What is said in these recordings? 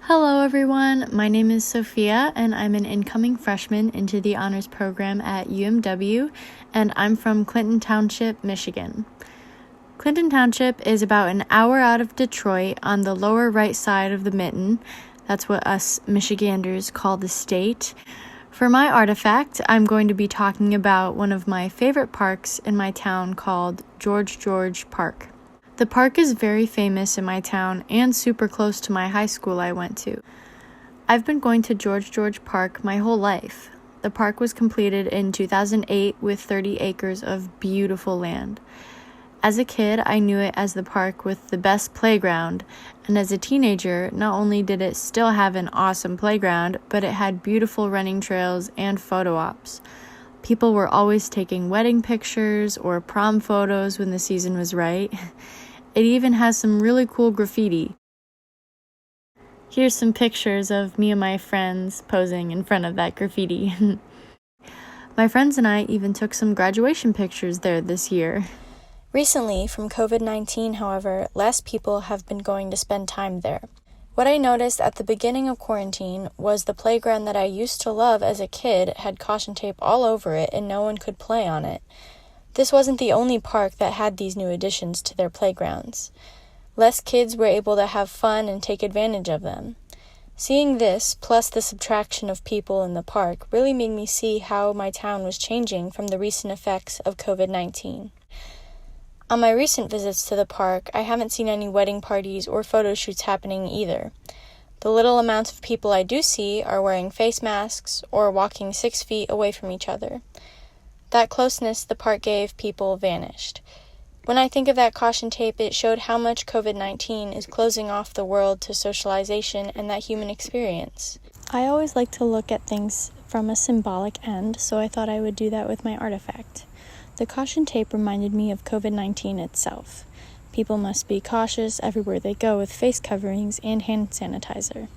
Hello everyone, my name is Sophia and I'm an incoming freshman into the honors program at UMW and I'm from Clinton Township, Michigan. Clinton Township is about an hour out of Detroit on the lower right side of the mitten. That's what us Michiganders call the state. For my artifact, I'm going to be talking about one of my favorite parks in my town called George Park. The park is very famous in my town and super close to my high school I went to. I've been going to George Park my whole life. The park was completed in 2008 with 30 acres of beautiful land. As a kid, I knew it as the park with the best playground, and as a teenager, not only did it still have an awesome playground, but it had beautiful running trails and photo ops. People were always taking wedding pictures or prom photos when the season was right. It even has some really cool graffiti. Here's some pictures of me and my friends posing in front of that graffiti. My friends and I even took some graduation pictures there this year. Recently, from COVID-19, however, less people have been going to spend time there. What I noticed at the beginning of quarantine was the playground that I used to love as a kid had caution tape all over it and no one could play on it. This wasn't the only park that had these new additions to their playgrounds. Less kids were able to have fun and take advantage of them. Seeing this, plus the subtraction of people in the park, really made me see how my town was changing from the recent effects of COVID-19. On my recent visits to the park, I haven't seen any wedding parties or photo shoots happening either. The little amount of people I do see are wearing face masks or walking 6 feet away from each other. That closeness the park gave people vanished. When I think of that caution tape, it showed how much COVID-19 is closing off the world to socialization and that human experience. I always like to look at things from a symbolic end, so I thought I would do that with my artifact. The caution tape reminded me of COVID-19 itself. People must be cautious everywhere they go with face coverings and hand sanitizer.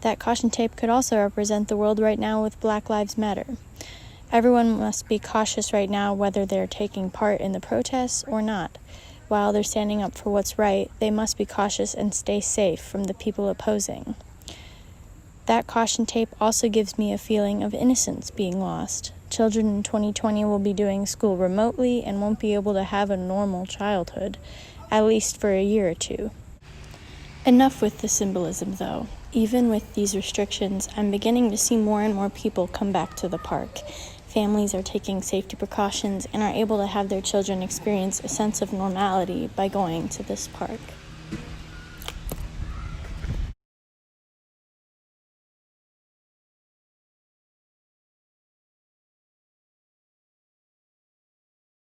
That caution tape could also represent the world right now with Black Lives Matter. Everyone must be cautious right now whether they're taking part in the protests or not. While they're standing up for what's right, they must be cautious and stay safe from the people opposing. That caution tape also gives me a feeling of innocence being lost. Children in 2020 will be doing school remotely and won't be able to have a normal childhood, at least for a year or two. Enough with the symbolism, though. Even with these restrictions, I'm beginning to see more and more people come back to the park. Families are taking safety precautions and are able to have their children experience a sense of normality by going to this park.